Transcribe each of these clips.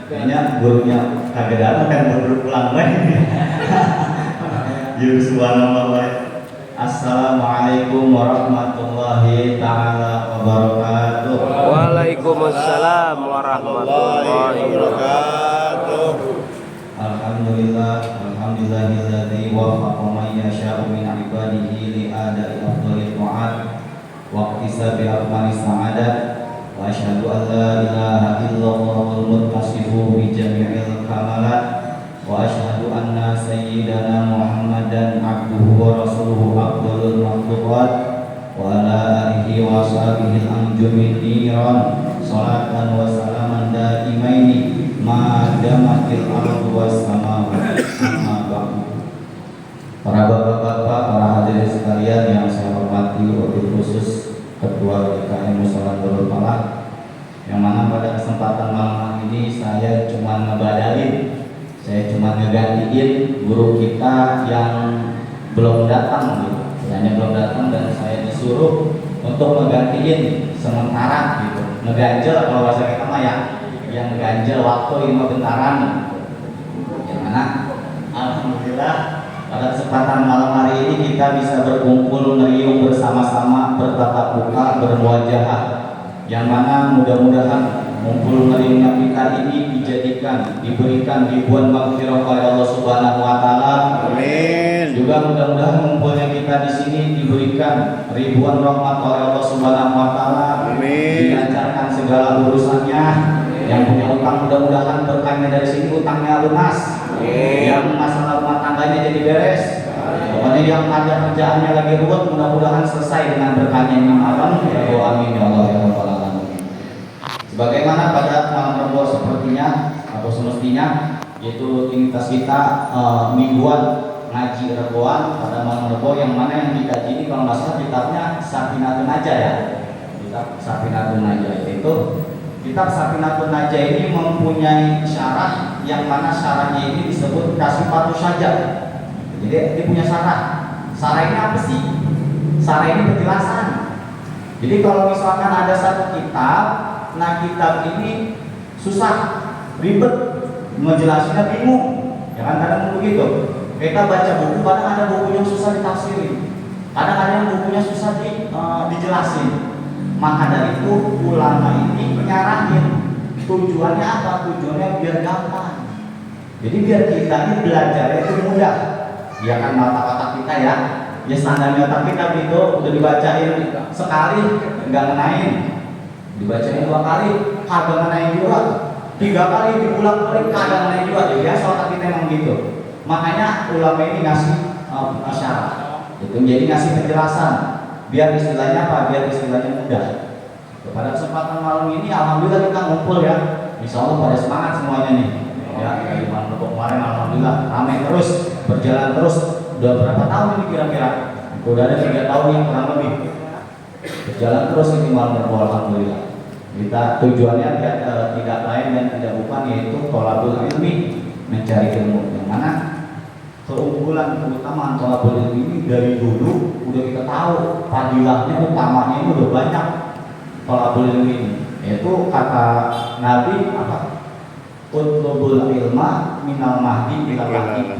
Kayaknya gurunya kagak datang kan baru pulang lagi. Subhanallah. Assalamualaikum warahmatullahi taala wabarakatuh. Waalaikumsalam warahmatullahi wabarakatuh. Alhamdulillahilladzi waffaqa man yasha'u min ibadihi li ada'i afdhalil ta'at wa iktisabi akmalis sa'adat wa asyhadu an la ilaha illallahul muttasifu bi jami'il kamalat wa asyhadu anna sayyidana Muhammadan abduhu wa rasuluhu afdhalul makhluqat wa ala alihi wa sahbihi al-anjumid niran salatan wa salaman daimaini ma damatil ardu was samawati amma ba'du. Para bapak-bapak, para hadirin sekalian yang saya hormati, wabil khusus Ketua GKM Mushola Darul Falah, yang mana pada kesempatan malam ini saya cuma ngebadalin, saya cuma ngegantiin guru kita yang belum datang gitu. Hanya belum datang dan saya disuruh untuk ngegantiin sementara gitu. Ngeganjel kalau bahasa kita mah ya, yang ngeganjel waktu lima bentaran. Yang mana alhamdulillah pada kesempatan malam hari ini kita bisa berkumpul meriung bersama-sama, bertatap muka, bermuajahah. Yang mana mudah-mudahan ngumpul meriungnya kita ini dijadikan, diberikan ribuan maghfirah oleh Allah Subhanahu wa taala. Amin. Juga mudah-mudahan ngumpulnya kita di sini diberikan ribuan rahmat oleh Allah Subhanahu wa taala. Amin. Dilancarkan segala urusannya. Yang punya utang mudah-mudahan berkahnya dari sini utangnya lunas. Yang masalah rumah tangganya jadi beres. Pokoknya yang ada kerjaannya lagi ruwet mudah-mudahan selesai dengan berkahnya Imam Alam. Ya Allah, amin ya Allah ya Rabbal alamin. Sebagaimana pada malam Rabu sepertinya atau semestinya, yaitu aktivitas kita mingguan ngaji Rabuan pada malam Rabu, yang mana yang dikaji ini kalau nggak salah kitabnya Safinatun Najah ya. Kitab Safinatun Najah, yaitu kitab Safinatun Najah ini mempunyai syarah yang mana syarahnya ini disebut Kasifatus Syajah. Jadi dia punya syarah. Syarah ini apa sih? Syarah ini penjelasan. Jadi kalau misalkan ada satu kitab, nah kitab ini susah, ribet, ngejelasinnya bingung. Ya kan kadang begitu. Kita baca buku, kadang ada buku yang susah ditafsirin. Kadang ada yang bukunya susah dijelasin. Maka dari itu ulama ini menyarahin. Tujuannya apa? Tujuannya biar gampang. Jadi biar kita ini belajar itu mudah. Ya kan mata-mata kita ya. Ya standarnya otak kita itu udah dibacain sekali nggak ngenain. Dibacain 2 kali kagak ngenain juga. 3 kali diulang-ulang kagak ngenain juga. Jadi biasa otak kita emang gitu. Makanya ulama ini ngasih syarat. Itu jadi ngasih penjelasan. Biar istilahnya apa? Biar istilahnya mudah. Pada kesempatan malam ini alhamdulillah kita ngumpul ya. Insya Allah pada semangat semuanya nih. Ya, dari malam kemarin alhamdulillah ramai terus, berjalan terus. Udah berapa tahun ini kira-kira? Udah ada 3 tahun yang kurang lebih. Berjalan terus ini malam alhamdulillah. Kita tujuannya tidak lain dan tidak bukan yaitu thalabul ilmi, mencari ilmu. Yang mana keunggulan keutamaan thalabul ilmi ini dari dulu udah kita tahu fadilahnya, utamanya ini udah banyak. Thalabul ilmi ini yaitu kata Nabi apa? Utlubul ilma minal mahdi ilal lahdi.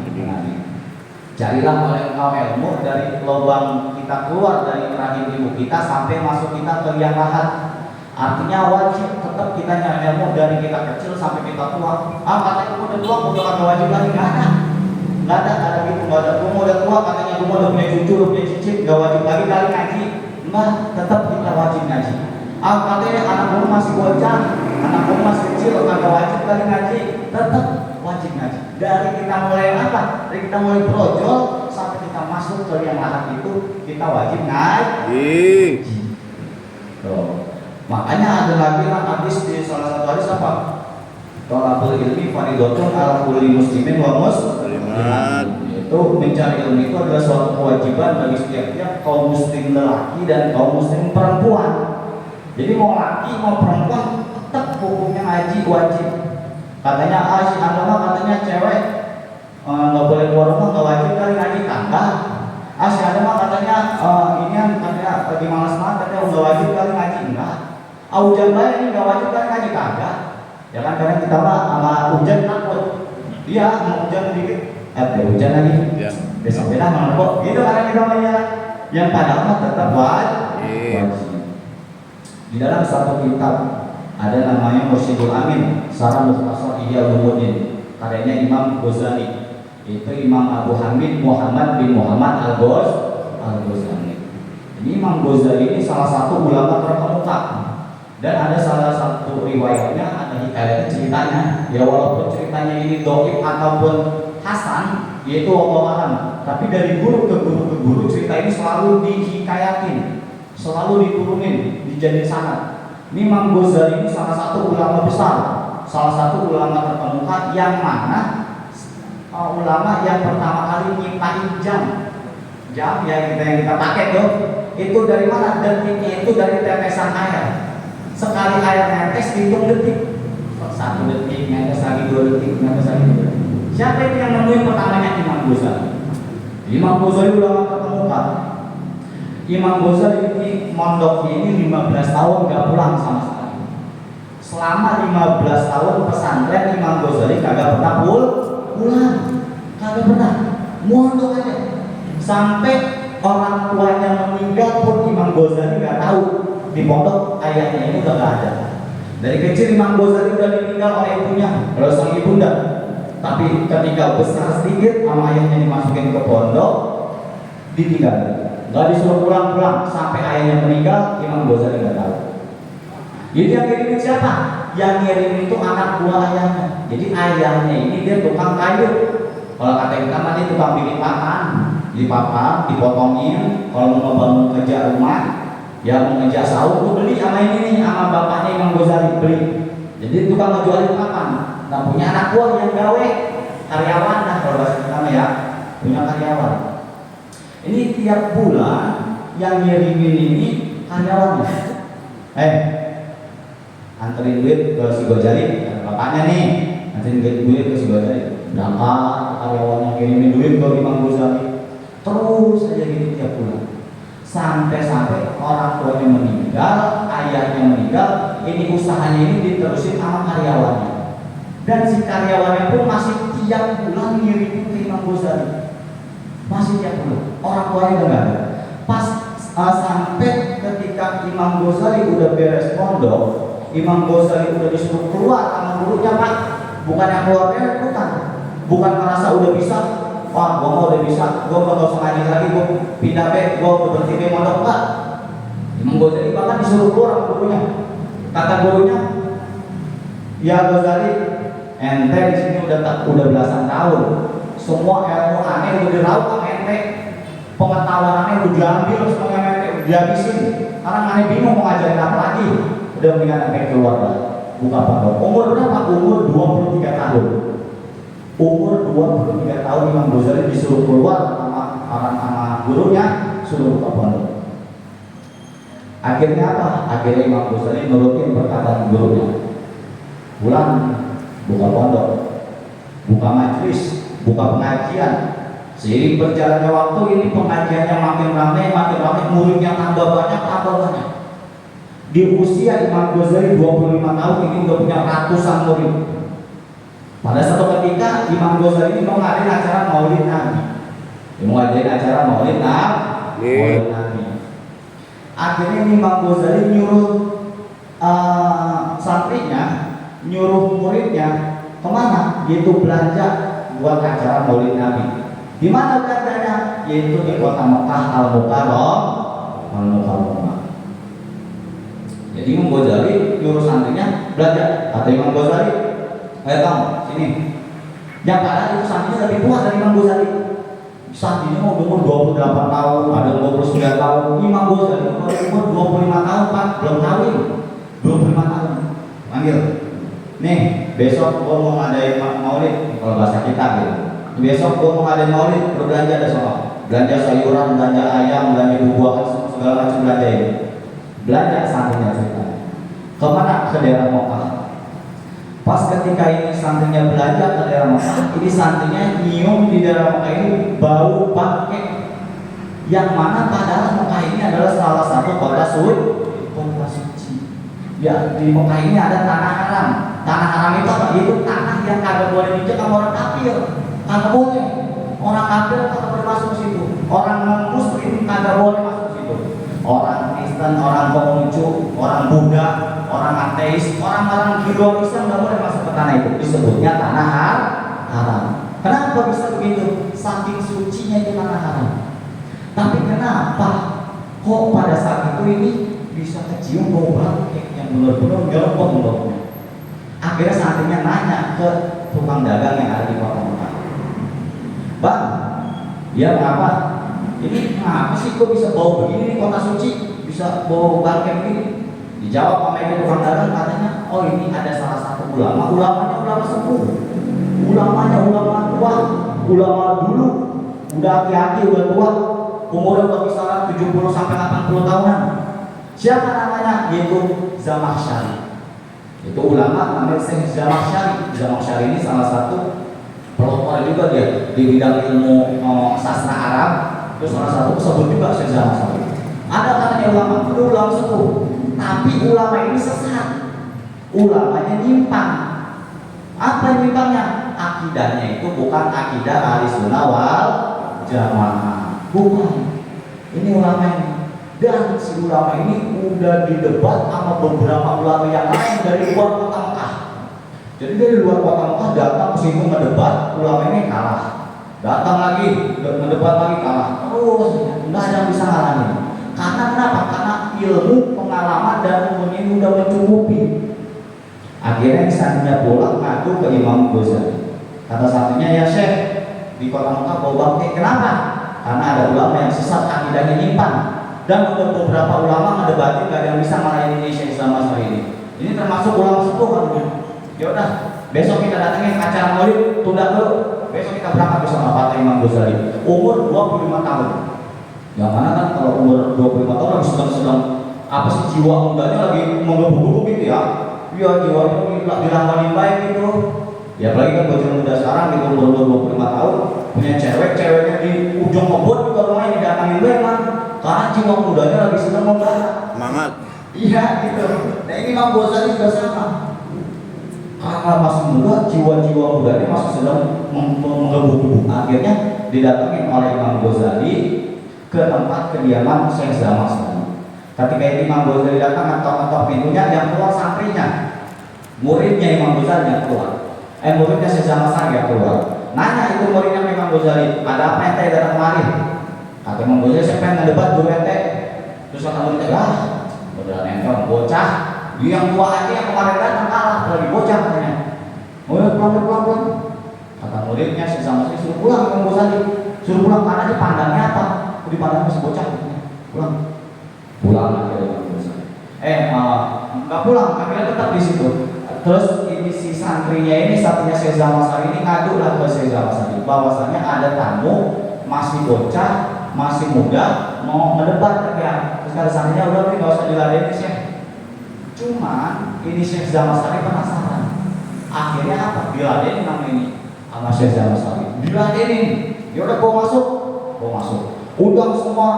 Carilah oleh engkau ilmu dari lubang kita keluar dari rahim ibu kita sampai masuk kita ke liang lahat. Artinya wajib tetap kita nyari ilmu dari kita kecil sampai kita tua. Katanya gue udah tua, gue udah wajib lagi. Nggak ada gitu, nggak ada. Gue udah tua, katanya gue udah punya cucu, udah punya cicit, nggak wajib lagi kali ngaji. Enggak, tetap kita wajib ngaji. Katanya anak gue masih bocah, anak gue masih kecil, nggak wajib kali ngaji. Tetap wajib ngaji. Dari kita mulai apa? Dari kita mulai brojol sampai kita masuk ke yang lahat itu, kita wajib ngaji. Tuh. Makanya ada lagi lah hadis di salah satu hadis apa? Thalabul ilmi fardhatun ala kulli muslimin wa muslimat. Itu mencari ilmu itu adalah suatu kewajiban bagi setiap kaum muslim lelaki dan kaum muslim perempuan. Jadi mau laki mau perempuan tetap hukumnya ngaji wajib. Katanya si agama katanya cewek nggak boleh keluar rumah nggak wajib kali ngaji kagak. Si agama katanya ini katanya lagi malas banget katanya nggak wajib kali ngaji enggak. Hujan banyak ini nggak wajib kali ngaji kagak. Ya kan kadang kita mah sama hujan takut. Iya, mau hujan dikit, hujan lagi. Ya. Besok beda mana kok? Gitu kan kita mah ya. Yang padahal mah tetap wajib. Di dalam satu kitab ada namanya Mursyidul Amin, Sarah Mukhtasar Ihya Ulumuddin, karyanya Imam Ghazali. Itu Imam Abu Hamid Muhammad bin Muhammad Al-Ghazali. Ini Imam Ghazali ini salah satu ulama terkemuka. Dan ada salah satu riwayatnya, ada hikayat ceritanya. Ya walaupun ceritanya ini dhaif ataupun hasan, yaitu wallahu alam. Tapi dari guru ke guru ke guru cerita ini selalu dihikayatin, selalu diturunin, dijadiin sanad. Ini Imam Ghazali ini salah satu ulama besar, salah satu ulama terkemuka yang mana ulama yang pertama kali nyiptain jam yang kita pakai tuh, itu dari mana? Detiknya itu dari tetesan air. Sekali air netes hitung detik, 1 detik, netes lagi 2 detik, netes lagi 2 detik. Siapa itu yang nemuin pertamanya? Imam Ghazali. Imam Ghazali ulama terkemuka. Imam Ghazali ini mondok ini 15 tahun gak pulang sama sekali. Selama 15 tahun pesantren Imam Ghazali kagak pernah pulang, kagak pernah, mondok aja. Sampai orang tuanya meninggal pun Imam Ghazali gak tahu di pondok ayahnya ini udah gak ada. Dari kecil Imam Ghazali udah ditinggal oleh ibunya, oleh sang ibunda. Tapi ketika besar sedikit sama ayahnya dimasukin ke pondok, ditinggal. Gak disuruh pulang-pulang sampai ayahnya meninggal, Imam Ghazali gak tahu. Jadi yang ngirimin siapa? Yang ngirimin itu anak buah ayahnya. Jadi ayahnya ini dia tukang kayu. Kalau kata kita mah dia tukang bikin papan. Di papan dipotongin. Kalau mau bangun kerja rumah, ya mau kerja sahur, tuh beli sama ini nih, sama bapaknya Imam Ghazali beli. Jadi tukang ngejualin papan. Nah punya anak buah yang gawe, karyawan lah kalau bahasa kita mah ya, punya karyawan. Ini tiap bulan yang ngirimin ini karyawannya. Anterin duit ke si Ghazali, bapaknya nih, anterin duit ke si Ghazali. Berangkat karyawannya ngirimin duit ke Imam Ghazali. Terus aja gitu tiap bulan. Sampai orang tuanya meninggal, ayahnya meninggal, ini usahanya ini diterusin sama karyawannya. Dan si karyawannya pun masih tiap bulan ngirimin ke Imam Ghazali. Masih tiap bulan. Orang tuanya udah gak ada. Pas sampai ketika Imam Ghazali udah beres pondok, Imam Ghazali udah disuruh keluar sama gurunya, Pak. Bukan yang keluarnya, bukan merasa udah bisa. Wah, gua mau udah bisa, gua mau usah ngaji lagi, gua pindah gua udah berhenti di pondok, Pak. Imam Ghazali bahkan disuruh keluar sama gurunya. Kata gurunya, ya Ghazali, ente di sini udah belasan tahun. Semua ilmu aneh udah diraup sama ente, pengetahuan aneh udah diambil semuanya ente, udah dihabisin. Sekarang aneh bingung mau ngajarin apa lagi. Udah mendingan ente keluar dah, buka pondok. Umur berapa? Umur 23 tahun. Umur 23 tahun Imam Ghazali disuruh keluar sama gurunya, suruh buka pondok. Akhirnya apa? Akhirnya Imam Ghazali nurutin perkataan gurunya. Pulang, buka pondok, buka majlis, buka pengajian. Seiring berjalannya waktu ini pengajiannya makin ramai, muridnya tambah banyak. Di usia Imam Ghazali 25 tahun ini udah punya ratusan murid. Pada satu ketika Imam Ghazali ini mau ngadain acara Maulid Nabi. Akhirnya Imam Ghazali nyuruh santrinya, nyuruh muridnya kemana? Yaitu belanja buat acara Maulid Nabi. Di mana belanjanya? Yaitu di kota Mekah Al-Mukarramah. Jadi Imam Ghazali nyuruh santrinya belanja. Kata Imam Ghazali, ayo kamu sini. Yang padahal itu santrinya lebih tua dari Imam Ghazali. Santrinya mau umur 28 tahun, ada 29 tahun. Imam Ghazali umur 25 tahun, Pak, belum kawin. 25 tahun. Panggil. Nih, besok gua mau ngadain Maulid kalau bahasa kita gitu. Besok gua mau ngadain Maulid, berbelanja ada soal. Belanja sayuran, belanja ayam, belanja buah-buahan, segala macam belanja ini. Belanja santrinya cerita. Kemana? Ke daerah Mekah. Pas ketika ini santrinya belanja ke daerah Mekah, ini santrinya nyium di daerah Mekah ini bau pakai, yang mana padahal Mekah ini adalah salah satu kota suci. Ya, di Mekah ini ada tanah haram. Tanah haram itu apa? Itu tanah yang kagak boleh diinjak sama orang kafir. Kagak boleh. Orang kafir kagak boleh masuk ke situ. Orang non-muslim kagak boleh masuk ke situ. Orang Kristen, orang Konghucu, orang Buddha, orang ateis, orang-orang di luar Islam nggak boleh masuk ke tanah itu. Disebutnya tanah haram. Kenapa bisa begitu? Saking sucinya itu tanah haram. Tapi kenapa kok pada saat itu ini bisa kecium bau bangkek yang benar-benar ngelepon baunya? Akhirnya saatnya nanya ke tukang dagang yang ada di kota Mekah. Bang, ya kenapa? Ini kenapa sih kok bisa bau begini nih kota suci? Bisa bau bangkek begini? Dijawab sama itu tukang dagang, katanya, oh ini ada salah satu ulama. Ulamanya ulama sepuh. Ulamanya ulama tua. Ulama dulu. Udah hati-hati, udah tua. Umurnya udah kisaran 70 sampai 80 tahunan. Siapa namanya? Yaitu Zamakhsyari. Itu ulama namanya Syekh Zamakhsyari. Zamakhsyari ini salah satu pelopor juga dia di bidang ilmu sastra Arab. Terus salah satu sebut juga Syekh Zamakhsyari. Ada katanya ulama, itu ulama sepuh. Tapi ulama ini sesat. Ulamanya nyimpang. Apa nyimpangnya? Akidahnya itu bukan akidah Ahlussunnah wal Jamaah. Bukan. Ini ulama ini. Dan si ulama ini udah didebat sama beberapa ulama yang lain dari luar kota Mekah. Jadi dari luar kota Mekah datang ke situ mendebat, ulama ini kalah. Datang lagi, mendebat lagi kalah. Terus nggak ada yang bisa ngalahin. Karena kenapa? Karena ilmu, pengalaman dan umurnya ini udah mencukupi. Akhirnya misalnya pulang ngadu ke Imam Ghazali. Kata satunya, ya Syekh, di kota Mekah bau bangkek. Kenapa? Karena ada ulama yang sesat, akidahnya nyimpang. Dan untuk beberapa ulama ngedebatin gak ada yang bisa ngalahin ini Syekh Zamakhsyari ini. Ini termasuk ulama sepuh kan? Ya udah, besok kita datengin acara Maulid, tunda dulu. Besok kita berangkat besok apa Imam Ghazali. Umur 25 tahun. Yang mana kan kalau umur 25 tahun lagi sedang apa sih jiwa mudanya lagi menggebu-gebu gitu ya. Iya, jiwanya dilangganin baik gitu. Ya apalagi kan bocah muda sekarang gitu umur 25 tahun punya ceweknya di ujung kebun juga rumahnya didatangin baik kan. Karena jiwa mudanya lagi sedang membara. Semangat. Iya gitu. Nah ini Imam Ghazali juga sama. Karena masih muda, jiwa-jiwa mudanya masih sedang menggebu-gebu. Akhirnya didatangin oleh Imam Ghazali ke tempat kediaman Syekh Zamakhsyari. Ketika Imam Ghazali datang atau pintunya, yang keluar santrinya, muridnya Imam Ghazali yang keluar. Muridnya Syekh Zamakhsyari yang keluar. Nanya itu muridnya Imam Ghazali, ada apa ente datang kemari? Kata Imam Ghazali, saya pengen ngedebat dulu ente. Terus kata muridnya, udah nentong bocah, dia yang tua aja yang kemarin datang kalah, lagi bocah katanya. Oh ya pulang. Kata muridnya Syekh Zamakhsyari, suruh pulang Imam Ghazali, suruh pulang karena dia pandangnya apa? Dipandang masih bocah, pulang aja Imam Ghazali. Nggak pulang, akhirnya tetap di situ. Terus ini si santrinya ini satunya Syekh Zamakhsyari ini ngadu lah ke Syekh Zamakhsyari bahwasanya ada tamu masih bocah, masih muda mau mendebat ya. Terus kata santrinya udah nggak usah diladenin Syekh. Cuma ini Syekh Zamakhsyari penasaran. Akhirnya apa? Diladenin nama ini sama Syekh Zamakhsyari. Diladenin. Ya udah bawa masuk. Undang semua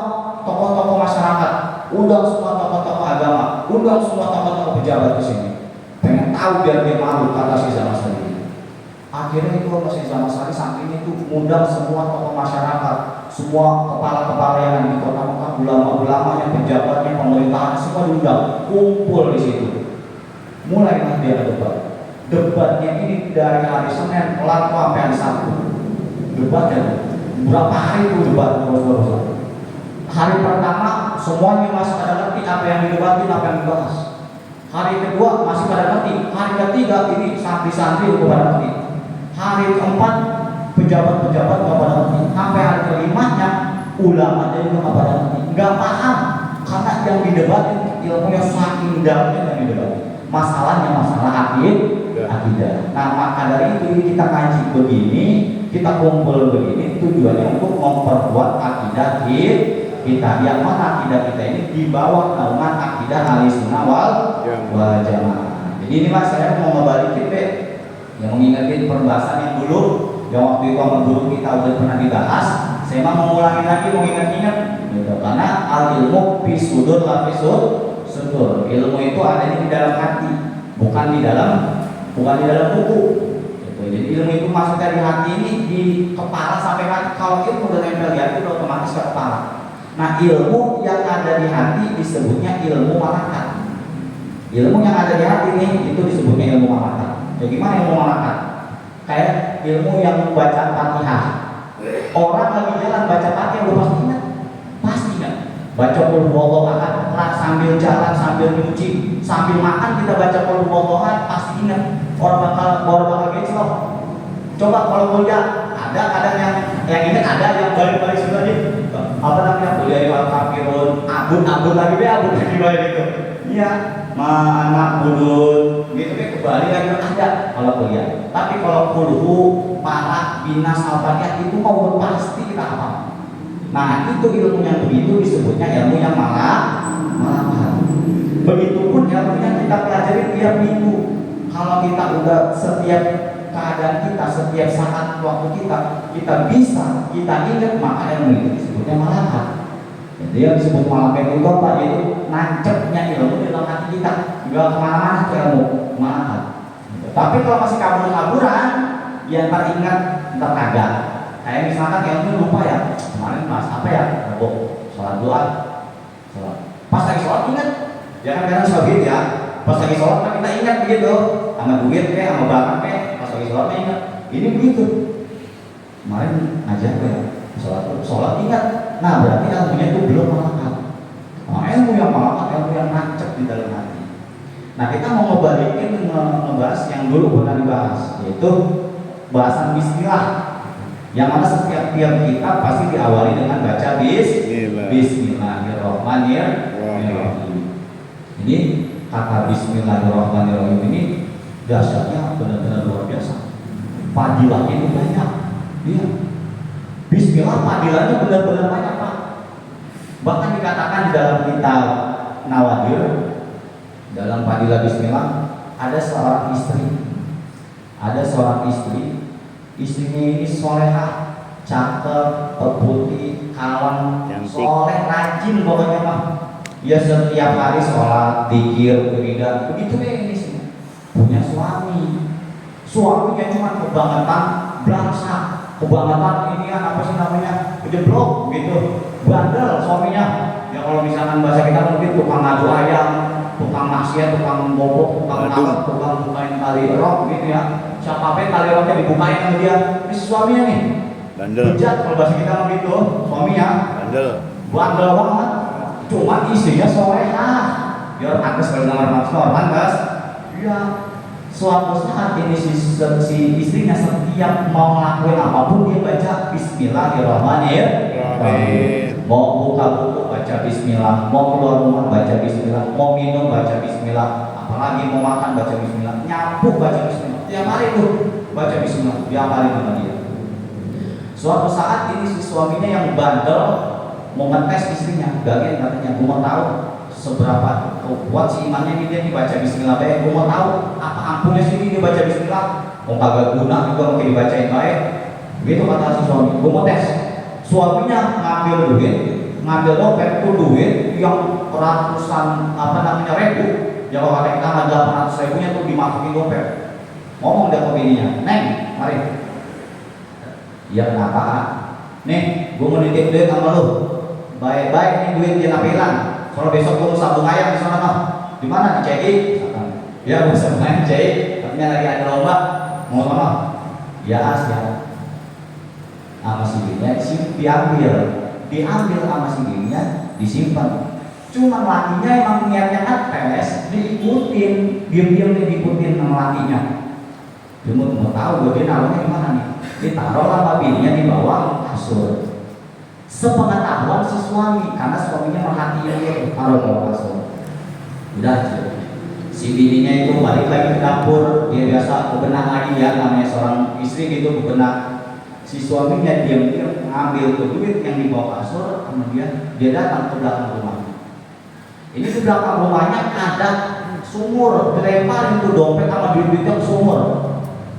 tokoh-tokoh masyarakat, undang semua tokoh-tokoh agama, undang semua tokoh-tokoh pejabat ke sini. Pengen tahu biar dia malu, kata Syekh Zamakhsyari. Akhirnya itu Syekh Zamakhsyari saking itu undang semua tokoh masyarakat, semua kepala-kepala yang ada di kota Mekah, ulama-ulamanya, pejabatnya, pemerintahan semua diundang, kumpul di situ. Mulailah dia debat. Debatnya ini dari hari Senin pelan sampai hari Sabtu. Debatnya berapa hari itu debat terus. Hari pertama semuanya masih pada ngerti apa yang didebatin, apa yang dibahas. Hari kedua masih pada ngerti. Hari ketiga ini santri-santri udah pada ngerti. Hari keempat pejabat-pejabat udah pada ngerti. Sampai hari kelimanya ulama jadi udah pada ngerti. Nggak paham karena yang didebatin ilmunya saking dalamnya yang didebatin. Masalahnya masalah akidah. Nah maka dari itu kita kaji begini, kita kumpul begini tujuannya untuk memperkuat akidah kita. Yang mana akidah kita ini di bawah naungan akidah Ahlussunnah wal Jamaah. Jadi ini mas saya mau ngebalikin yang mengingatkan perbahasan yang dulu yang waktu itu sama guru kita udah pernah dibahas. Saya mau mengulangi lagi, mau ingat-ingat gitu. Karena al ilmu fi sudur la fi Betul. Ilmu itu adanya di dalam hati, bukan di dalam buku. Gitu. Jadi ilmu itu maksudnya di hati ini, di kepala sampai hati. Kalau ilmu udah nempel di hati, udah otomatis ke kepala. Nah, ilmu yang ada di hati disebutnya ilmu malakat. Ilmu yang ada di hati ini itu disebutnya ilmu malakat. Jadi gimana ilmu malakat? Kayak ilmu yang bacaan Fatihah. Orang lagi jalan baca Fatihah udah pasti ingat. Pasti kan? Baca qul huwallahu ahad, sambil jalan, sambil nyuci, sambil makan kita baca qul huwallahu ahad, pasti ingat. Orang bakal gejlok. Coba kalau kuliah, ada kadang yang ingat, ada yang balik-balik sudah nih. Apa namanya? Kuliah al kafirun, abun lagi balik gitu. Iya, anak budut, gitu kan kembali lagi ada kalau kuliah. Tapi kalau kulhu, palak, binas, al-fatihah itu mau pasti kita hafal. Nah, itu ilmu yang begitu disebutnya ilmu yang malakat. Begitupun ilmu yang kita pelajari tiap minggu. Kalau kita udah setiap keadaan kita, setiap saat waktu kita bisa, kita ingat, maka ilmu itu disebutnya malakat. Jadi yang disebut malakat itu apa? Yaitu nancepnya ilmu di dalam hati kita, nggak kemana-mana ke ilmu malakat. Tapi kalau masih kabur-kaburan, ya ntar ingat, ntar kagak. Kayak misalkan ilmu lupa ya, kemarin mas apa ya? Sholat doa, sholat. Pas lagi sholat ingat, jangan kadang sholat ya. Pas lagi sholat kan kita ingat begitu, sama duit kayak, sama barang kayak. Pas lagi sholat ingat, ini begitu. Kemarin aja ya, sholat ingat. Nah, berarti ilmunya itu belum malakat. Nah, ilmu yang malakat, ilmu yang nancep di dalam hati. Nah, kita mau ngebalikin ngebahas yang dulu pernah dibahas, yaitu bahasan bismillah. Yang mana setiap kita pasti diawali dengan baca Bismillahirrahmanirrahim. Ini kata Bismillahirrahmanirrahim ini dasarnya benar-benar luar biasa. Fadilahnya itu banyak. Iya. Bismillah fadilahnya benar-benar banyak, Pak. Bahkan dikatakan di dalam kitab Nawadir, dalam fadilah Bismillah ada seorang istri. Istrinya ini solehah, cakep, putih, kalem, soleh, rajin pokoknya mah. Ya setiap hari sholat, zikir, wiridan, begitu ya ini sih. Punya suaminya cuma kebangetan belangsa, kebangetan ini apa sih namanya, kejeblok gitu, bandel suaminya. Ya kalau misalkan bahasa kita mungkin tukang ngadu ayam, tukang maksiat, tukang bobok, tukang ngalap, tukang bukain tali rok gitu ya. Siapa pun tali roknya dibukain sama dia, ini suaminya nih. Bandel. Bejat kalau bahasa kita begitu, suaminya. Bandel banget. Cuma istrinya solehah. Biar pantas kalau nama maksud pantas. Iya. Suatu saat ini si istrinya setiap mau ngelakuin apapun dia baca Bismillahirrahmanirrahim. Mau buka buku baca Bismillah, mau keluar rumah baca Bismillah, mau minum baca Bismillah, apalagi mau makan baca Bismillah, nyapu baca Bismillah. Tiap hari itu baca Bismillah, tiap hari sama dia. Suatu saat ini si suaminya yang bandel mau ngetes istrinya, bagian katanya, gue mau tahu seberapa kuat si imannya ini dia baca Bismillah baik, gue mau tahu apa ampunnya sih dia baca Bismillah, mau kagak guna juga mungkin dibacain baik. Begitu kata si suami, gue mau tes. Suaminya ngambil dompet itu duit yang ratusan ribu, ya kalau kata kita ada 800 ribunya tuh dimasukin dompet. Ngomong dia ke bininya, Neng, mari. Ya kenapa? Nih, gue mau nitip duit sama lu. Baik-baik nih duit jangan hilang. Soalnya besok gue mau sabung ayam di sana, di mana? Di CI? Ya, gue sabung ayam CI. Katanya lagi ada lomba. Mau sama? Ya, siap. Sama si bininya diambil sama si bininya, disimpan. Cuma lakinya emang niatnya ngetes, diikutin, diam-diam diikutin sama lakinya. Dia mau tahu dia naruhnya di mana nih? Ditaruh sama bininya di bawah kasur. Sepengetahuan si suami, karena suaminya merhatiin dia taruh bawah kasur. Udah, si bininya itu balik lagi ke dapur, dia biasa bebenah lagi ya, namanya seorang istri gitu bebenah. Si suaminya diam-diam ngambil tuh duit yang di bawah kasur, kemudian dia datang ke belakang rumah. Ini di belakang rumahnya ada sumur, dilemparin tuh dompet sama duit-duitnya ke sumur.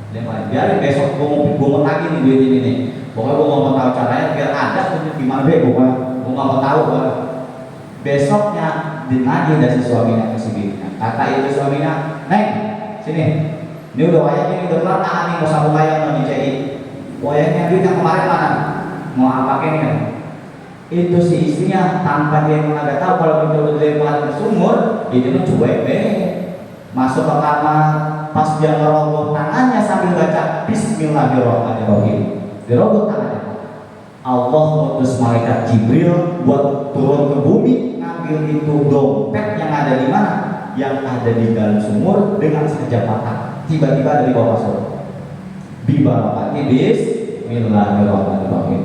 Lemparin, biarin besok gue mau tagih nih duit ini nih. Pokoknya gue mau tahu caranya biar ada punya gimana deh, gue mau tahu. Besoknya dinagih dari suaminya ke si bibinya. Kata itu suaminya, "Neng, sini. Ini udah wayangnya, ini udah kelar tangan nih, mau sabung wayang mau dijahit. Wayangnya duit yang kemarin mana? Mau apa ini kan?" Itu si istrinya tanpa dia nggak tahu kalau itu udah dilempar ke sumur, dia mah cuek deh. Masuk ke kamar, pas dia ngerogoh tangannya sambil baca Bismillahirrahmanirrahim, dirogoh tangannya. Allah ngutus malaikat Jibril buat turun ke bumi, ngambil itu dompet yang ada di mana? Yang ada di dalam sumur dengan saja patah. Tiba-tiba dari bawah surga. Bibarakati Bismillahirrahmanirrahim.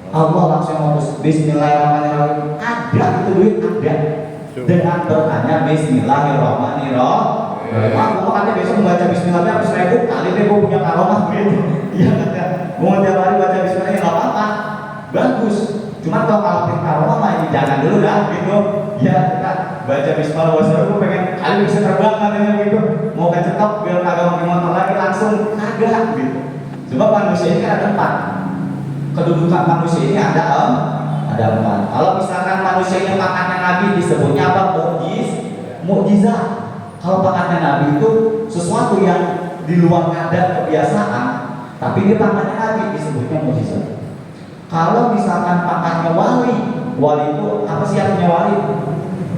Allah langsung ngutus Bismillahirrahmanirrahim. Ada itu duit ada. Dengan bertanya Bismillahirrahmanirrahim. Aku mau katanya besok membaca Bismillahirrahmanirrahim harus 1000 kali deh gue punya karomah gitu. Iya kan? Mau tiap hari baca Bismillahirrahmanirrahim nggak apa-apa. Bagus, cuma kalau ngalamin karomah mah ini jangan dulu dah gitu. Ya kita baca Bismillahirrahmanirrahim, gue pengen kali bisa terbang katanya gitu. Mau kecetok biar kagak pakai motor lagi langsung kagak gitu. Sebab manusia ini kan ada 4. Kedudukan manusia ini ada 4. Kalau misalkan manusia ini pangkatnya Nabi disebutnya apa? Mukjizat. Kalau pangkatnya Nabi itu sesuatu yang di luar kadar kebiasaan, tapi dia pangkatnya Nabi disebutnya mukjizat. Kalau misalkan pangkatnya wali itu apa sih artinya wali?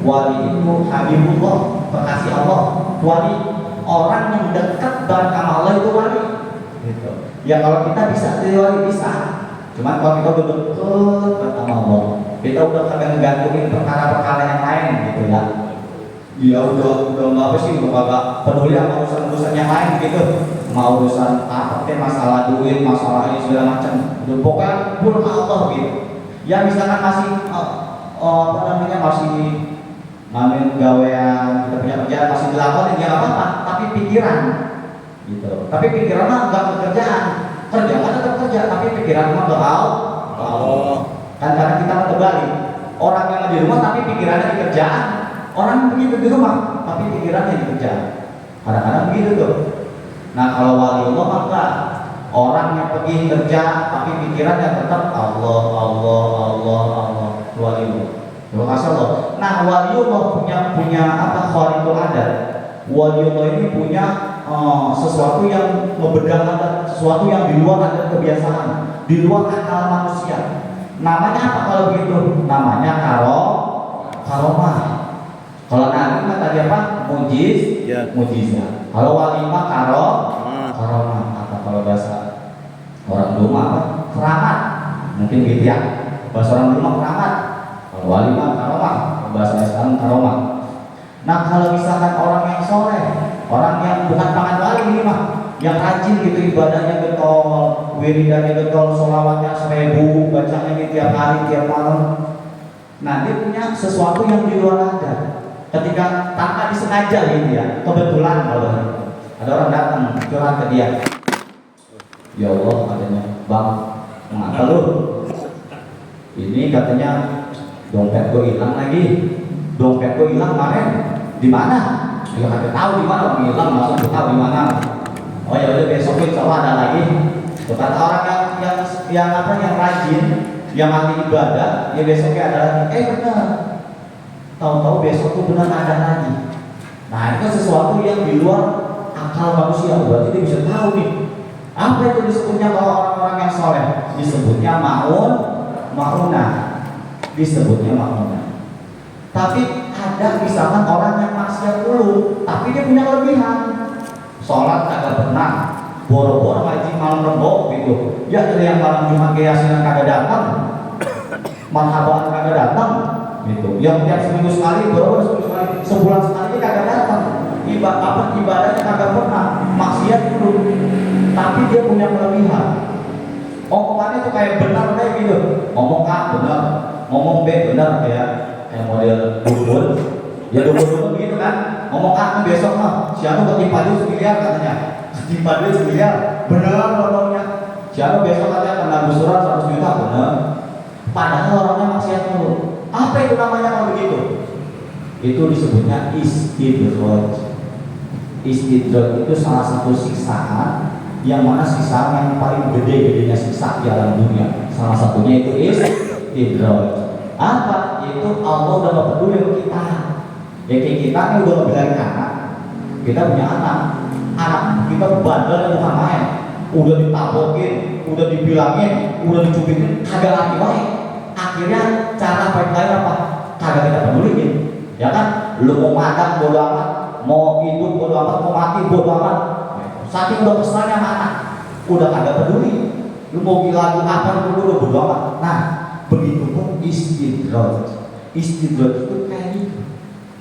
Wali itu Habibullah, kekasih Allah. Wali orang yang dekat banget sama Allah itu wali. Gitu. Ya kalau kita bisa jadi wali bisa. Cuman kalau kita udah dekat sama Allah, kita udah kagak ngegantungin perkara-perkara yang lain gitu ya. Dia udah nggak apa sih, udah kagak peduli sama urusan-urusan yang lain gitu. Mau urusan apa kayak masalah duit, masalah ini segala macam. Udah pokoknya pun Allah gitu. Ya misalkan masih apa namanya masih ngamen gawean, kita punya kerjaan masih dilakukan ya nggak apa-apa, tapi pikiran gitu. Tapi pikiran mah nggak kerjaan tetap kerja, tapi pikiran mah ke Allah. Kan karena kita mah terbalik. Orang yang di rumah tapi pikirannya di kerjaan. Orang begitu di rumah, tapi pikirannya di kerjaan. Kadang-kadang begitu tuh. Nah kalau wali Allah maka orang yang pergi kerja, tapi pikirannya tetap Allah. Wali Allah. Terima kasih Allah. Nah wali Allah punya apa? Khariqul adat. Wali Allah ini punya sesuatu yang membedakan adat, sesuatu yang di luar adat kebiasaan, di luar akal manusia. Namanya apa kalau begitu? Namanya karomah. Kalau Nabi mah tadi apa? Mujizat. Kalau wali mah karomah. Apa kalau bahasa orang dulu mah apa? Keramat. Mungkin gitu ya. Bahasa orang dulu mah keramat. Kalau wali mah karomah. Bahasa Islam karomah. Nah kalau misalkan orang yang soleh, orang yang bukan pangan wali ini mah, yang rajin gitu ibadahnya getol, wiridannya getol, sholawatnya 1000, bacanya ini tiap hari, tiap malam. Nah dia punya sesuatu yang di luar adat. Ketika tanpa disengaja gitu ya, kebetulan kalau ada orang datang curhat ke dia, ya Allah katanya, bang, mengapa lu? Ini katanya dompet gue hilang lagi, dompet gue hilang kemarin, di mana? Ya kagak tahu di mana, hilang langsung tahu di mana. Oh ya udah besok insya Allah ada lagi. Kata orang yang rajin, yang ahli ibadah, ya besoknya ada lagi. Benar. Tahu-tahu besok tuh benar ada lagi. Nah itu sesuatu yang di luar akal manusia. Berarti dia bisa tahu nih. Apa itu disebutnya kalau orang-orang yang soleh? Disebutnya ma'unah. Disebutnya ma'unah. Tapi ada misalkan orang yang maksiat dulu, tapi dia punya kelebihan. Sholat kagak pernah, boro-boro ngaji malam rebo gitu. Ya dari yang malam Jumat keyakinan kagak datang, marhaban kagak datang. Gitu. Yang tiap seminggu sekali, sebulan sekali kagak datang. Ibadahnya kagak pernah, maksiat dulu. Tapi dia punya kelebihan. Omongannya tuh kayak benar kayak gitu. Ngomong A benar, ngomong B benar kayak model bubur. Ya bubur gitu kan. Ngomong A besok mah siapa ketimpa duit 1 miliar katanya. Ketimpa duit 1 miliar. Benar ngomongnya. Siapa besok katanya kena gusuran 100 juta benar. Padahal orangnya maksiat dulu. Apa itu namanya kalau begitu? Itu disebutnya istidraj. Istidraj itu salah satu siksaan yang mana siksaan yang paling gede-gedenya siksa di alam dunia. Salah satunya itu istidraj. Apa? Itu Allah udah gak peduli sama kita. Ya kayak kita nih udah ngebilangin anak, kita punya anak kita bandel bukan main, udah ditabokin, udah dibilangin, udah dicubitin, kagak lagi baik. Akhirnya cara baik lain apa? Kagak kita peduliin, ya kan? Lu mau makan bodo amat, mau hidup bodo amat, mau mati bodo amat. Saking udah kesannya sama anak, udah kagak peduli. Lu mau lagu apa lu udah bodo amat. Nah, begitu pun istidraj itu kayak gitu.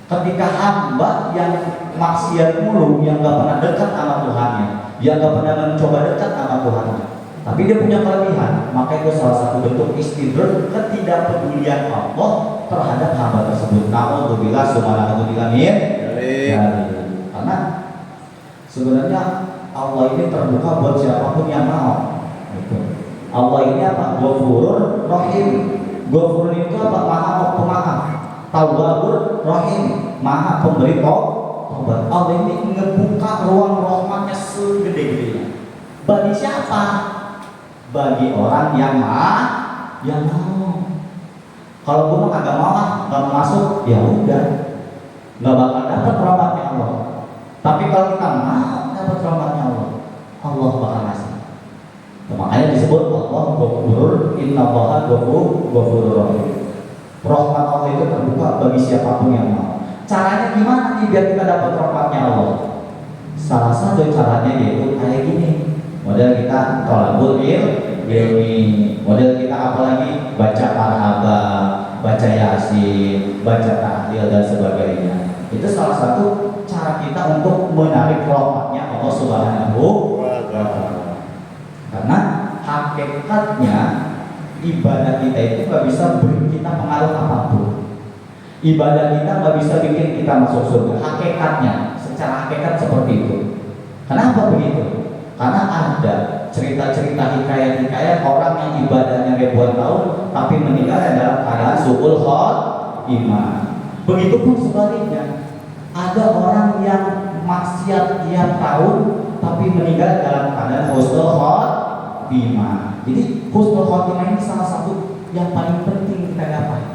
Ketika hamba yang maksiat mulu, yang gak pernah dekat sama Tuhannya, yang gak pernah mencoba dekat sama Tuhannya, tapi dia punya kelebihan, maka itu salah satu bentuk istidraj, ketidakpedulian Allah terhadap hamba tersebut. Na'udzubillah subhanallahi min. Karena sebenarnya Allah ini terbuka buat siapapun yang mau. Allah ini apa? Ghafurur Rahim. Ghafurur itu apa? Maha pemaaf. Tawwabur Rahim, Maha pemberi tobat. Allah ini ngebuka ruang rahmatnya segede-gedenya. Bagi siapa? Bagi orang yang mau. Kalau gue mah kagak mau, nggak mau masuk, ya udah, nggak bakal dapat rahmatnya Allah. Tapi kalau kita mau dapat rahmatnya Allah, Allah bakal ngasih. Makanya disebut Allah Ghafurur, Innallaha Ghafurur Rahim. Rahmat Allah itu terbuka bagi siapapun yang mau. Caranya gimana nih biar kita dapat rahmatnya Allah? Salah satu caranya yaitu kayak gini. Model kita thalabul ilmi, model kita apalagi baca marhaba, baca yasin, baca tahlil dan sebagainya. Itu salah satu cara kita untuk menarik rahmatnya Allah Subhanahu wa Ta'ala. Karena hakikatnya ibadah kita itu nggak bisa beri kita pengaruh apapun. Ibadah kita nggak bisa bikin kita masuk surga. Hakikatnya, secara hakikat seperti itu. Kenapa begitu? Karena ada cerita-cerita hikayat-hikayat orang yang ibadahnya ribuan tahun tapi meninggal dalam keadaan su'ul khotimah. Begitupun sebaliknya, ada orang yang maksiat tiap tahun tapi meninggal dalam keadaan husnul khotimah. Jadi husnul khotimah ini salah satu yang paling penting kita dapat.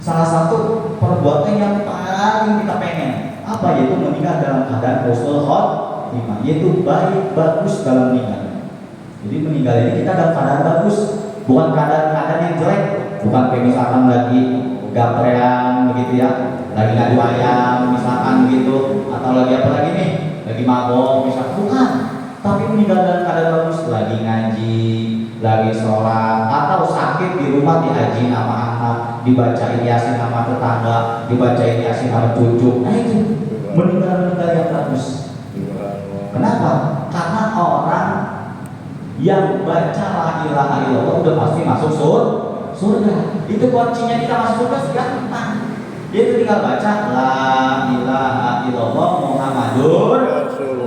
Salah satu perbuatan yang paling kita pengen apa? Yaitu meninggal dalam keadaan husnul khotimah, yaitu baik bagus dalam meninggal. Jadi meninggal ini kita dalam keadaan bagus, bukan keadaan yang jelek. Bukan kayak misalkan lagi gaprean begitu ya, lagi ngadu ayam misalkan gitu, atau lagi apa lagi nih, lagi mabok misalkan, bukan. Tapi meninggal dalam keadaan bagus, lagi ngaji, lagi sholat, atau sakit di rumah dihaji sama anak, dibacain yasin sama tetangga, dibacain yasin sama cucu. Nah itu meninggal yang bagus. Kenapa? Karena orang yang baca la ilaha illallah udah pasti masuk surga. Itu kuncinya kita masuk surga gampang. Dia itu tinggal baca la ilaha illallah Muhammadur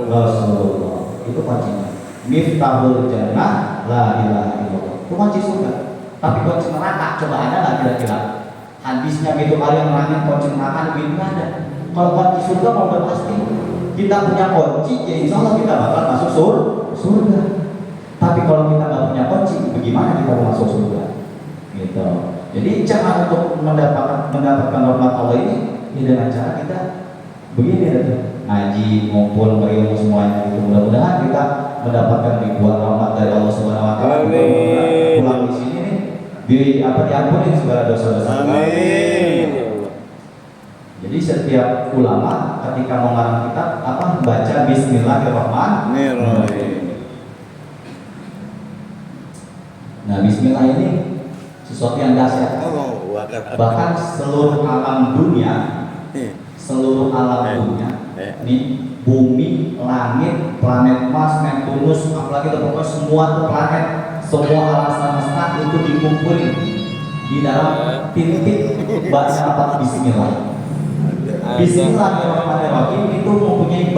Rasulullah. Itu kuncinya. Miftahul jannah la ilaha illallah. Itu kunci surga. Tapi kunci neraka coba ada nggak kira-kira? Hadisnya gitu kali yang nerangin kunci neraka begitu nggak ada. Kalau kunci surga mau pasti kita punya kunci, ya insya Allah kita bakal masuk surga. Tapi kalau kita nggak punya kunci, bagaimana kita mau masuk surga? Gitu. Jadi cara untuk mendapatkan rahmat Allah ini dengan cara kita begini ya, ngaji, ngumpul, berilmu semuanya. Gitu. Mudah-mudahan kita mendapatkan ribuan rahmat dari Allah Subhanahu Wa Taala. Pulang di sini nih, diampuni segala dosa-dosa. Amin. Jadi setiap ulama ketika mengarang kitab baca Bismillahirrahmanirrahim. Nah, Bismillah ini sesuatu yang dahsyat. Bahkan seluruh alam dunia, ini bumi, langit, planet Mars, Neptunus, apalagi pokoknya semua planet, semua alam semesta itu dikumpulin di dalam titik baca apa? Bismillah. Bismillahirrahmanirrahim itu mempunyai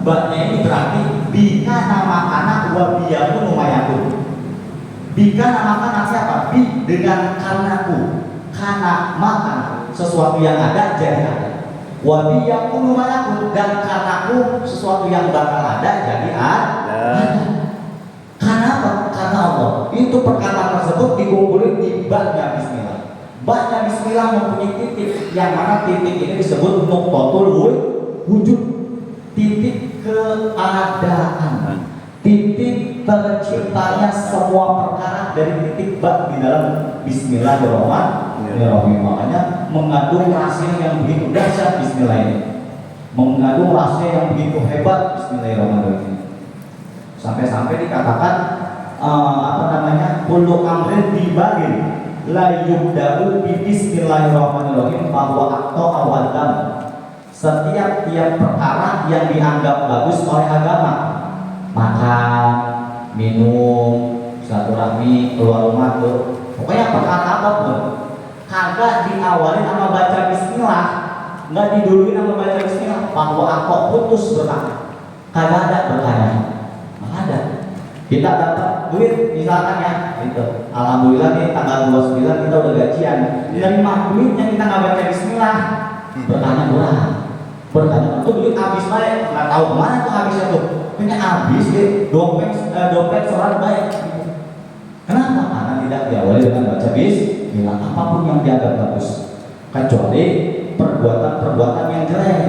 baknya ini berarti bika nama anak wabiyakun umayakun. Bika nama siapa? Dengan karenaku, karena maka sesuatu yang ada jadi ada. Wabiyakun umayakun, dan karenaku sesuatu yang bakal ada jadi ada. Karena apa? Karena Allah. Itu perkataan tersebut dikumpulin di baknya Bismillah. Baca bismillah mempunyai titik, yang mana titik ini disebut nuqtatul wujud, titik keadaan, titik terciptanya semua perkara dari titik ba di dalam bismillahirrahmanirrahim. Makanya mengandung rahasia yang begitu dahsyat bismillah ini, mengandung rahasia yang begitu hebat bismillahirrahmanirrahim. Sampai-sampai dikatakan kullu amrin dibarin la yubda'u bi bismillahirrahmanirrahim bahwa atau awadam. Setiap perkara yang dianggap bagus oleh agama, makan, minum, silaturahmi, keluar rumah tuh, pokoknya perkara apapun kagak diawali sama baca bismillah, nggak diduluin sama baca bismillah, bahwa aku putus berkah, kagak ada berkahnya. Ada. Kita dapat duit misalkan ya, gitu. Alhamdulillah nih tanggal 29 kita udah gajian. Nerima duitnya kita nggak baca bismillah, berkahnya kurang. Berkahnya tuh duit habis baik, nggak tahu kemana tuh habisnya tuh. Punya habis deh, dompet seorang baik. Kenapa? Karena tidak diawali dengan baca bismillah. Apapun yang dianggap bagus, kecuali perbuatan-perbuatan yang jelek.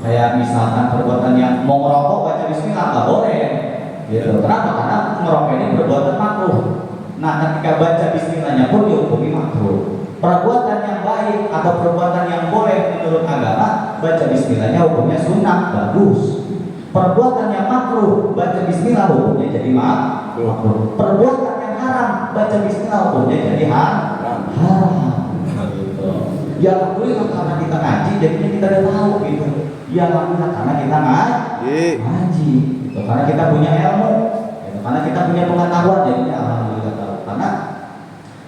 Kayak misalkan perbuatan yang mau ngerokok baca bismillah nggak boleh. Gitu. Kenapa? Karena merokok ini perbuatan makruh. Nah, ketika baca bismillahnya pun dihukumi makruh. Perbuatan yang baik atau perbuatan yang boleh menurut agama, baca bismillahnya hukumnya sunnah, bagus. Perbuatan yang makruh, baca bismillah hukumnya jadi makruh. Perbuatan yang haram, baca bismillah hukumnya jadi haram. Gitu. Ya alhamdulillah karena kita ngaji, jadinya kita udah tahu gitu. Ya alhamdulillah karena kita ngaji. Karena kita punya ilmu, karena kita punya pengetahuan, jadi alhamdulillah tahu. Karena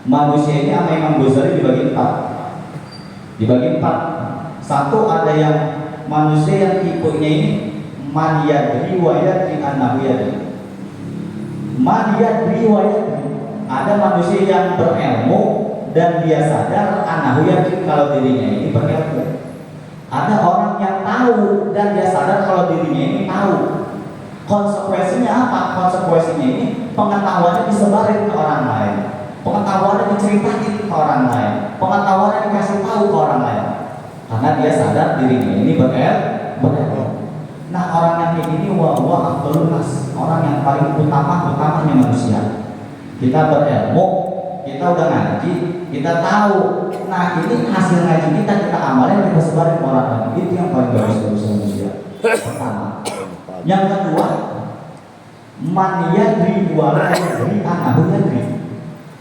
manusia ini sama Imam Ghazali dibagi 4. Dibagi 4. Satu ada yang manusia yang tipenya ini man yadri wa yadri annahu yadri. Man yadri wa yadri. Ada manusia yang berilmu dan dia sadar annahu yadri kalau dirinya ini berilmu. Ada orang yang tahu dan dia sadar kalau dirinya ini tahu. Konsekuensinya apa? Konsekuensinya ini pengetahuannya disebarin ke orang lain, pengetahuannya diceritain ke orang lain, pengetahuannya dikasih tahu ke orang lain, karena dia sadar dirinya ini berilmu. Nah, orang yang kayak gini afdalun nas, orang yang paling utamanya manusia. Kita berilmu, kita udah ngaji, kita tahu. Nah, ini hasil ngaji kita amalin, kita sebarin ke orang lain. Itu yang paling bagus manusia. Pertama. Yang kedua, man yadri wa la yadri annahu yadri.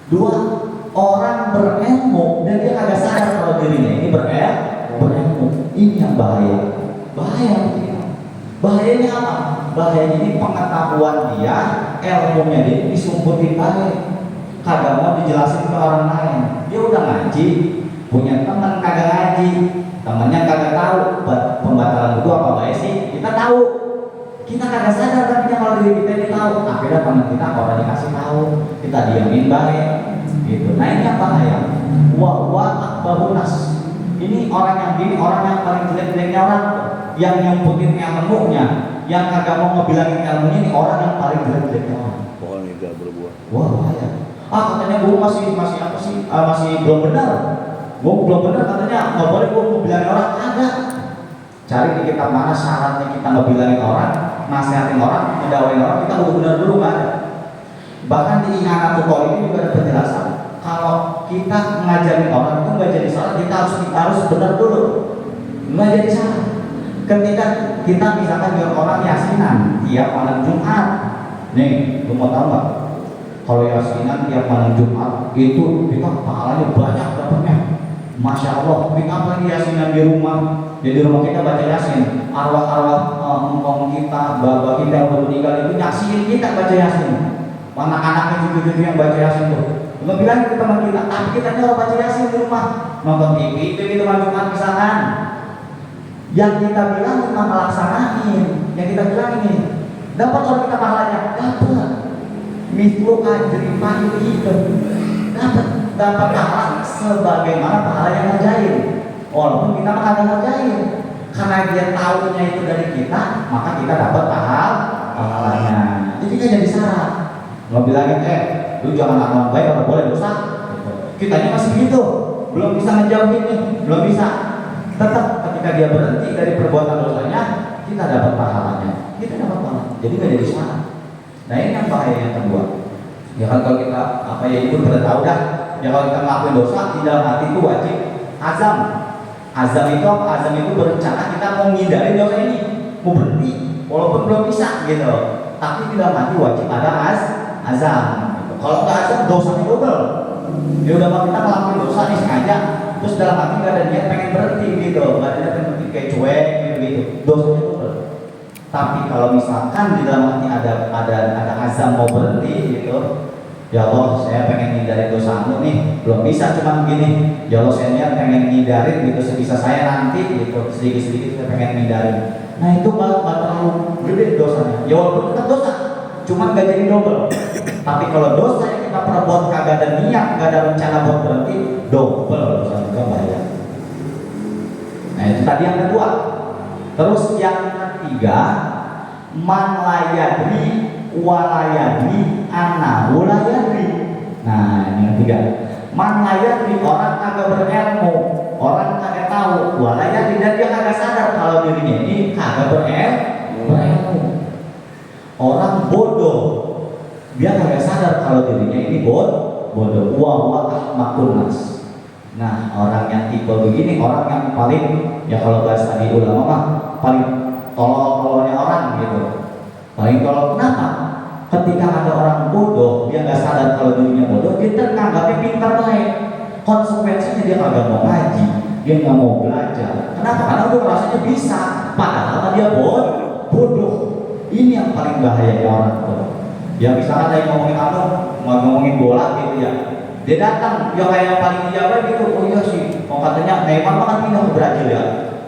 Dua, orang berilmu dan dia kagak sadar kalau dirinya ini berilmu. Ini yang bahaya. Bahayanya apa? Bahayanya ini pengetahuan dia, ilmunya dia disumputin baik, kagak mau dijelasin ke orang lain. Dia udah ngaji, punya teman kagak ngaji, temannya kagak tahu pembatalan itu apa baik sih. Kita tahu. Kita kagak sadar tapi kalau diri kita ini tahu. Akhirnya teman kita orang dikasih tahu, kita diamin baik gitu. Nah, ini apa ya? Akbarun nas. Ini orang yang gini, orang yang paling jelek-jeleknya orang yang nyumputin ilmunya, yang kagak mau ngebilangin ilmunya, ini orang yang paling jelek-jeleknya orang. Pohon tidak berbuah. Wah, bahaya. Katanya guru masih apa sih? Masih belum benar. Guru belum benar katanya, nggak boleh guru ngebilangin orang. Ada. Cari di kitab mana syaratnya kita ngebilangin orang, nasihatin orang, ngedawain orang, kita udah benar dulu kan. Bahkan di Ihanatul Qaul ini juga ada penjelasan. Kalau kita ngajarin orang itu nggak jadi salah, kita harus benar dulu. Nggak jadi salah. Ketika kita misalkan biar orang yasinan tiap malam Jumat, nih, lu mau tahu nggak? Kalau yasinan tiap malam Jumat itu kita pahalanya banyak dapatnya. Masya Allah, kita lagi yasinan di rumah. Jadi rumah kita baca yasin, arwah-arwah engkong kita, bapak kita yang baru meninggal itu nyaksiin kita baca yasin. Anak-anaknya cucu-cucu yang baca yasin tuh. Nggak bilang ke teman kita, tapi kita nyuruh baca yasin di rumah, nonton TV itu gitu Jumat misalkan. Yang kita bilang kita melaksanain, yang kita bilang ini dapat orang kita pahalanya, dapat. Mislu ajri fa'ili dapat pahala sebagaimana pahala yang ngerjain. Walaupun kita mah kagak ngerjain, karena dia tahunya itu dari kita, maka kita dapat pahalanya. Jadi kan jadi syarat. Nggak bilangin, lu jangan amal baik, apa boleh dosa. Kitanya masih begitu. belum bisa ngejauhin nih, belum bisa. Tetap ketika dia berhenti dari perbuatan dosanya, kita dapat pahalanya, kita dapat pahala. Jadi nggak jadi salah. Nah ini yang bahaya yang kedua. Ya kan kalau kita apa ya itu pada tahu dah. Ya kalau kita ngelakuin dosa, di dalam hati itu wajib azam. Azam itu apa? Azam itu berencana kita mau ngindari dosa ini, mau berhenti, walaupun belum bisa gitu. Tapi di dalam hati wajib ada azam. Gitu. Kalau nggak azam, dosanya double. Ya udah kita ngelakuin dosa nih sengaja, terus dalam hati nggak ada niat pengen berhenti gitu, nggak ada niat pengen berhenti kayak cuek gitu, dosanya double. Tapi kalau misalkan di dalam hati ada azam mau berhenti gitu, ya Allah saya pengen hindarin dosamu nih, belum bisa cuma begini, ya Allah saya niat pengen hindarin gitu sebisa saya nanti gitu, sedikit-sedikit saya pengen hindarin. Nah itu nggak terlalu gede dosanya, ya walaupun tetap dosa, cuma gak jadi double. Tapi kalau dosa yang kita perbuat kagak ada niat, gak ada rencana buat berhenti, double dosa juga bahaya. Nah itu tadi yang kedua. Terus yang ketiga, man layadri walayadri anahu layadri. Nah ini yang ketiga, man layadri, orang kagak berilmu, orang kagak tahu, walayadri, dan dia kagak sadar kalau dirinya ini kagak berilmu. Orang bodoh, dia kagak sadar kalau dirinya ini bodoh. Wa ahmakun nas. Nah orang yang tipe begini, orang yang paling, ya kalau bahasa di ulama mah paling tolol-tololnya orang gitu. Paling tolol kenapa? Ketika ada orang bodoh, dia nggak sadar kalau dirinya bodoh, dia terkanggapnya pintar baik. Konsekuensinya dia kagak mau ngaji, dia nggak mau belajar. Kenapa? Karena dia rasanya bisa, padahal dia bodoh. Ini yang paling bahaya orang tuh. Ya misalkan tadi ngomongin mau ngomongin bola gitu ya, dia datang, ya kayak yang paling dijawab gitu. Oh iya sih, mau katanya Neymar kan pindah ke Brazil ya.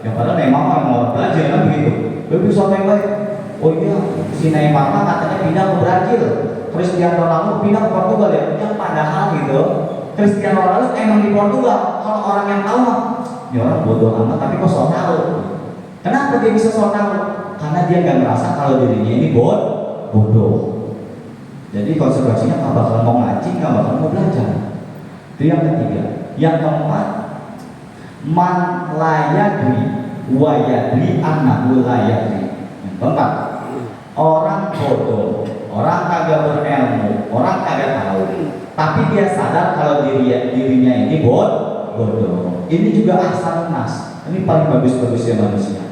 Yang padahal Neymar mau Brazil kan begitu. Lebih bisa baik. Oh iya, si Neymar katanya pindah ke Brazil. Cristiano Ronaldo pindah ke Portugal ya. Yang padahal gitu, Cristiano Ronaldo emang di Portugal. Kalau orang yang tahu, ya orang bodoh amat tapi kok sok tahu. Kenapa dia bisa sok tahu? Karena dia nggak merasa kalau dirinya ini bodoh. Jadi konsekuensinya nggak bakal mau ngaji, nggak bakal mau belajar. Itu yang ketiga. Yang keempat, man layadri wa yadri annahu layadri. Yang keempat, orang bodoh, orang kagak berilmu, orang kagak tahu, tapi dia sadar kalau dirinya ini bodoh. Ini juga ahsanun nas. Ini paling bagus-bagusnya manusia.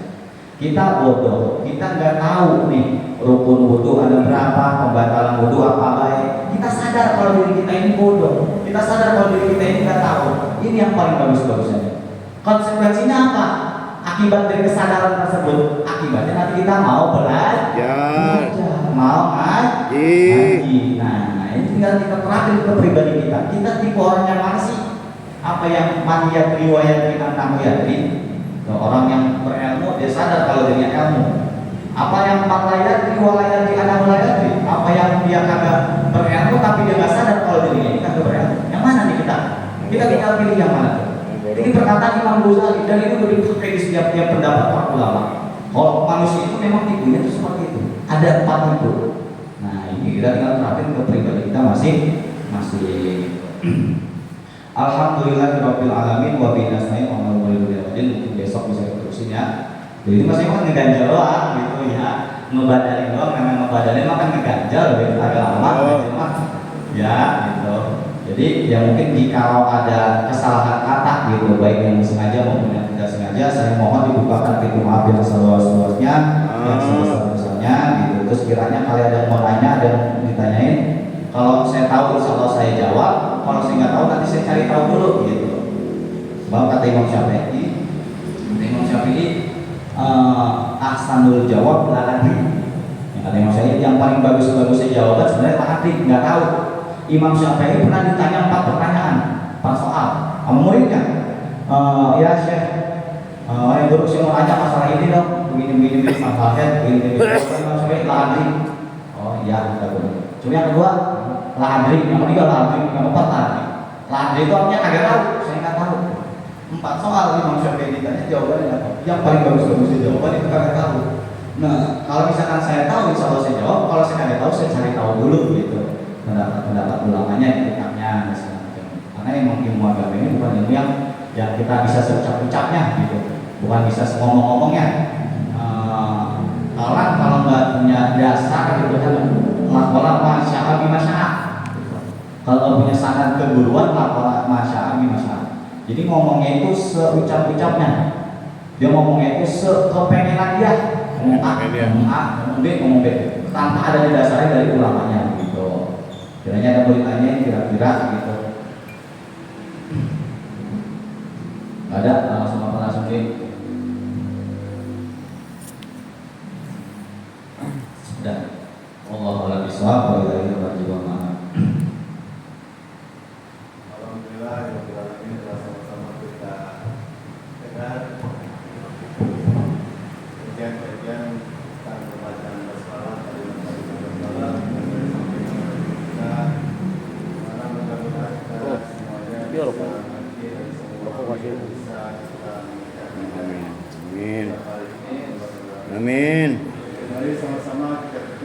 Kita bodoh, kita nggak tahu nih rukun wudu ada berapa, pembatalan wudu apa baik. Kita sadar kalau diri kita ini bodoh, kita sadar kalau diri kita ini nggak tahu. Ini yang paling bagus-bagusnya. Konsekuensinya apa? Akibat dari kesadaran tersebut, akibatnya nanti kita mau belajar, mau ngaji. Nah, ini tinggal kita terapin ke pribadi kita. Kita tipe orang yang mana sih? Apa yang maniyat riwayat kita namuyatri? Orang yang berilmu dia sadar kalau dirinya ilmu. Apa yang malayat riwayat di anak malayat? Apa yang dia kagak berilmu tapi dia nggak sadar kalau dirinya ini kagak berilmu? Yang mana nih kita? Kita tinggal pilih yang mana tuh? Ini perkataan Imam Ghazali dan itu udah dipakai di setiap pendapat para ulama. Kalau manusia itu memang tipunya itu seperti itu. Ada 4 itu. Nah ini kita tinggal terapin ke pribadi kita masing-masing. Alhamdulillahirabbil alamin wa bihi nasta'in wa mungkin besok bisa terusin ya. Jadi masih kan ngeganjal doang gitu ya, ngebadalin doang, memang ngebadalin mah kan ngeganjal gitu agak lama cuma ya gitu. Jadi ya mungkin jika ada kesalahan kata gitu, baik yang sengaja maupun yang tidak sengaja, saya mohon dibukakan pintu maaf yang seluas-luasnya, yang sebesar-besarnya gitu. Terus kiranya kalian ada yang mau tanya, ada yang ditanyain, kalau saya tahu insya Allah saya jawab, kalau saya nggak tahu nanti saya cari tahu dulu gitu. Sebab kata Imam Syafi'i, ahsanul jawab la adri. Yang kata Imam Syafi'i, yang paling bagus-bagusnya jawaban sebenarnya la adri, nggak tahu. Imam Syafi'i pernah ditanya 4 pertanyaan, 4 soal sama muridnya. Ya Syekh, yang guru saya mau nanya masalah ini dong, begini masalahnya, begini. Imam Syafi'i la adri. Oh iya, udah benar. Cuma yang kedua la adri, yang ketiga la adri, yang keempat la adri. La adri itu artinya kagak tahu, saya nggak tahu. 4 soal Imam Syafi'i ditanya jawabannya nggak tahu. Yang paling bagus-bagusnya jawaban itu kagak tahu. Nah, kalau misalkan saya tahu, insya Allah saya jawab. Kalau saya nggak tahu, saya cari tahu dulu gitu. Pendapat ulamanya, kitabnya, dan segala macam. Karena Karena emang ilmu agama ini bukan ilmu yang kita bisa seucap-ucapnya gitu, bukan bisa ngomong-ngomongnya. Kalau nggak punya dasar gitu kan, laporan masya'a bimasya'a. Kalau punya sanad keguruan, laporan masya'a bimasya'a. Jadi ngomongnya itu seucap-ucapnya. Dia ngomongnya itu sekepengenan dia. Ngomong A, ngomong B, tanpa adanya dasarnya dari ulamanya gitu. Kiranya ada beritanya kira-kira gitu. Ada langsung apa langsung di dan Allah a'lam bishawab wa ilaihi raji'un. Alhamdulillah ya ini telah sama-sama kita dengar kajian tentang pembacaan basmalah dari basmalah kita mana mudah-mudahan kita semuanya bisa mengerti dan semua bisa kita mengerjakan. Amin. Kali ini Amin. mari sama-sama kita